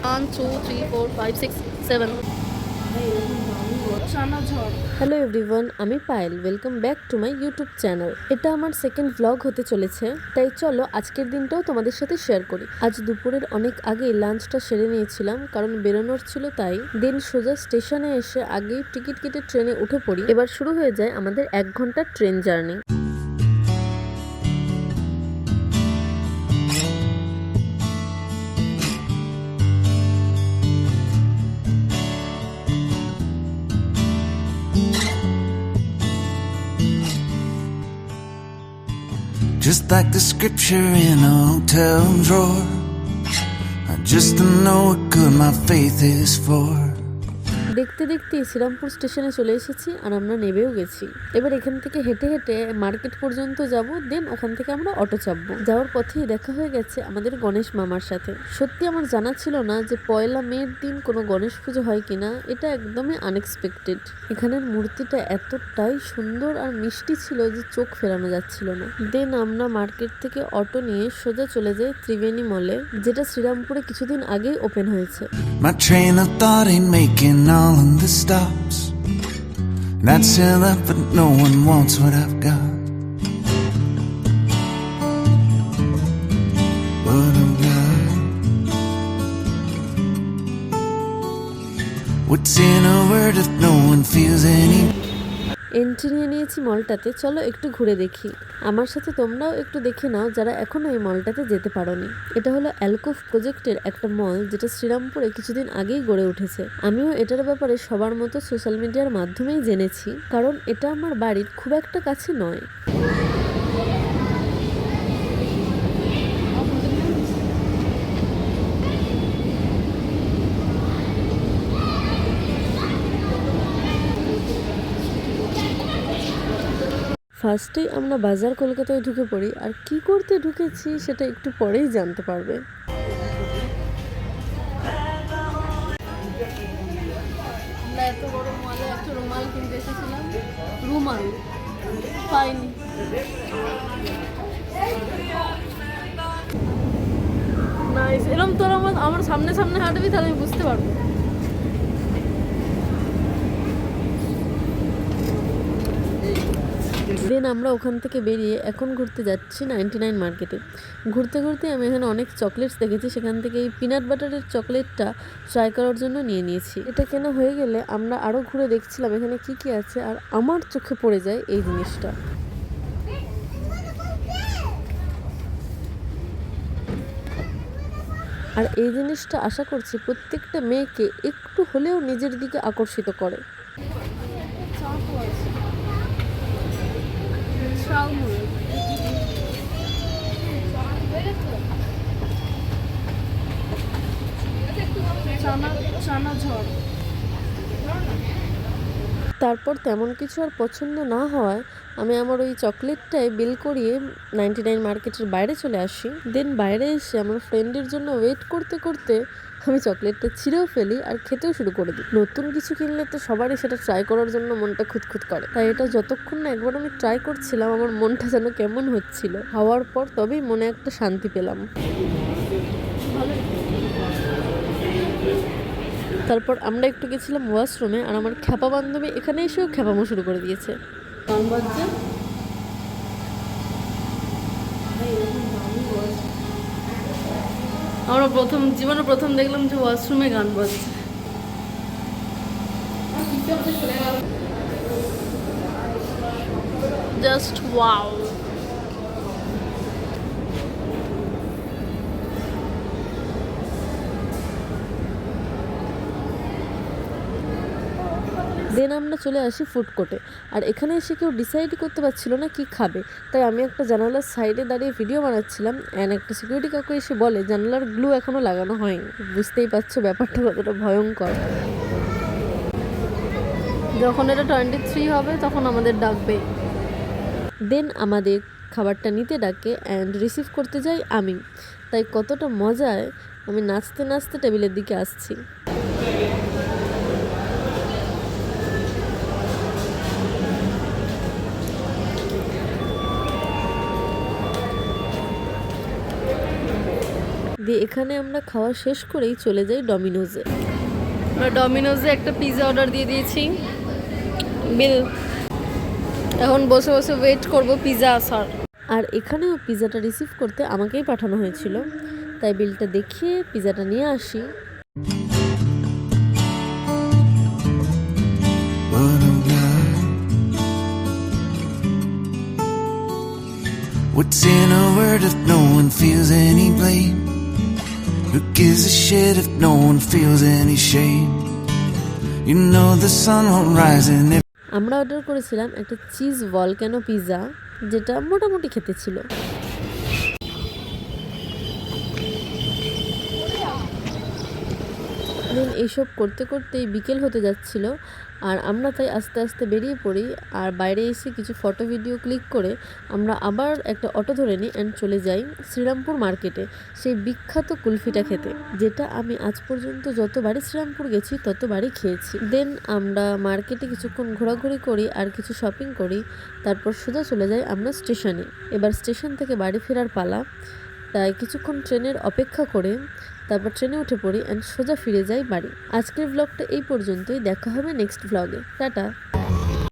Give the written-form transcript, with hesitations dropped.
1 2 3 4 5 6 7 hello everyone, আমি Payel. Welcome back to my YouTube channel. এটা আমার সেকেন্ড ব্লগ হতে চলেছে, তাই চলো আজকের দিনটাও তোমাদের সাথে শেয়ার করি। আজ দুপুরের অনেক আগে লাঞ্চটা সেরে নিয়েছিলাম, কারণ বেরোনোর ছিল তাই। দেন সোজা স্টেশনে এসে আগেই টিকিট কেটে ট্রেনে উঠে পড়ি। এবার শুরু হয়ে যায় আমাদের 1 ঘন্টার train journey. Just like the scripture in a hotel drawer, just to know what good my faith is for. দেখতে দেখতে শ্রীরামপুর স্টেশনে চলে এসেছি আর আমরা নেবেও গেছি। এবার এখান থেকে হেঁটে হেঁটে মার্কেট পর্যন্ত যাব, দেন ওখান থেকে আমরা অটো চাপবো। যাওয়ার পথেই দেখা হয়ে গেছে আমাদের গণেশ মামার সাথে। সত্যি আমার জানা ছিল না যে 1 মের দিন কোনো গণেশ পুজো হয় কিনা। এটা একদমই আনএক্সপেক্টেড। এখানের মূর্তিটা এতটাই সুন্দর আর মিষ্টি ছিল যে চোখ ফেরানো যাচ্ছিল না। দেন আমরা মার্কেট থেকে অটো নিয়ে সোজা চলে যাই ত্রিবেণী মলে, যেটা শ্রীরামপুরে কিছুদিন আগেই ওপেন হয়েছে। My train of thought ain't making all of the stops. Not sell up, but no one wants what I've got. What I've got. What's in a word if no one feels any? Entry নিয়ে নিয়েছি মলটাতে। চলো একটু ঘুরে দেখি। আমার সাথে তোমরাও একটু দেখে নাও যারা এখনো এই মলটাতে যেতে পারোনি। এটা হলো অ্যালকোভ প্রজেক্টের একটা মল, যেটা শ্রীরামপুরে কিছুদিন আগেই গড়ে উঠেছে। আমিও এটার ব্যাপারে সবার মতো সোশ্যাল মিডিয়ার মাধ্যমেই জেনেছি, কারণ এটা আমার বাড়ির খুব একটা কাছে নয়। ফার্স্টেই আমরা বাজার কলকাতায় ঢুকে পড়ি, আর কি করতে ঢুকেছি সেটা একটু পরেই জানতে পারবে। আমরা এত বড় মলে একটা রুমাল কিনতে এসেছিলাম, রুমাল পাইনি। নাইস, এরকম তোর আমার সামনে সামনে হাঁটবি তাহলে আমি বুঝতে পারবো। দেন আমরা ওখান থেকে বেরিয়ে এখন ঘুরতে যাচ্ছি 99 মার্কেটে। ঘুরতে ঘুরতে আমি এখানে অনেক চকলেটস দেখেছি, সেখান থেকে এই পিনাট বাটারের চকলেটটা ট্রাই করার জন্য নিয়ে নিয়েছি। এটা কেনা হয়ে গেলে আমরা আরও ঘুরে দেখছিলাম এখানে কি কি আছে, আর আমার চোখে পড়ে যায় এই জিনিসটা। আর এই জিনিসটা আশা করছি প্রত্যেকটা মেয়েকে একটু হলেও নিজের দিকে আকর্ষিত করে। তারপর তেমন কিছু আর পছন্দ না হওয়ায় আমি আমার ওই চকলেটটাই বিল করিয়ে 99 মার্কেটের বাইরে চলে আসি। দেন বাইরে এসে আমার ফ্রেন্ডের জন্য ওয়েট করতে করতে আমি চকলেটটা ছিঁড়েও ফেলি আর খেতেও শুরু করে দিই। নতুন কিছু কিনলে তো সবারই সেটা ট্রাই করার জন্য মনটা খুঁতখুত করে, তাই এটা যতক্ষণ না একবার আমি ট্রাই করছিলাম আমার মনটা যেন কেমন হচ্ছিল। খাওয়ার পর তবেই মনে একটা শান্তি পেলাম। তারপর আমরা একটু গেছিলাম ওয়াশরুমে, আর আমার খ্যাপা বান্ধবী এখানে এসেও খ্যাপামো শুরু করে দিয়েছে। আমরা জীবনে প্রথম দেখলাম যে ওয়াশরুমে গান বাজছে। Just wow. দেন আমরা চলে আসি ফুড কোর্টে, আর এখানে এসে কেউ ডিসাইড করতে পারছিল না কি খাবে, তাই আমি একটা জানালার সাইডে দাঁড়িয়ে ভিডিও বানাচ্ছিলাম। অ্যান্ড একটা সিকিউরিটি কাকু এসে বলে জানালার গ্লু এখনো লাগানো হয়নি। বুঝতেই পারছো ব্যাপারটা কতটা ভয়ঙ্কর। যখন এটা 23 হবে তখন আমাদের ডাকবে। দেন আমাদের খাবারটা নিতে ডাকে অ্যান্ড রিসিভ করতে যাই আমি। তাই কতটা মজায় আমি নাচতে নাচতে টেবিলের দিকে আসছি। দিয়ে এখানে আমরা খাওয়া শেষ করেই চলে যাই ডমিনোজে। আমরা ডমিনোজে একটা পিৎজা অর্ডার দিয়ে দিয়েছি, বিল। এখন বসে বসে ওয়েট করব পিৎজা আসার। আর এখানেও পিৎজাটা রিসিভ করতে আমাকেই পাঠানো হয়েছিল, তাই বিলটা দেখিয়ে পিৎজাটা নিয়ে আসি। What a world. What's in a word if no one feels any blame? Who gives a shit if no one feels any shame? You know the sun won't rise and if আমরা order করেছিলাম একটা cheese volcano pizza, যেটা মোটামুটি খেতে ছিল। দেন এইসব করতে করতেই বিকেল হতে যাচ্ছিল, আর আমরা তাই আস্তে আস্তে বেরিয়ে পড়ি। আর বাইরে এসে কিছু ফটো ভিডিও ক্লিক করে আমরা আবার একটা অটো ধরে নিই অ্যান্ড চলে যাই শ্রীরামপুর মার্কেটে সেই বিখ্যাত কুলফিটা খেতে, যেটা আমি আজ পর্যন্ত যতবারই শ্রীরামপুর গেছি ততবারই খেয়েছি। দেন আমরা মার্কেটে কিছুক্ষণ ঘোরাঘুরি করি আর কিছু শপিং করি, তারপর সোজা চলে যাই আমরা স্টেশনে। এবার স্টেশন থেকে বাড়ি ফেরার পালা, তাই কিছুক্ষণ ট্রেনের অপেক্ষা করে তারপর ট্রেনে উঠে পড়ি অ্যান্ড সোজা ফিরে যাই বাড়ি। আজকের ব্লগটা এই পর্যন্তই, দেখা হবে নেক্সট ব্লগে। টাটা।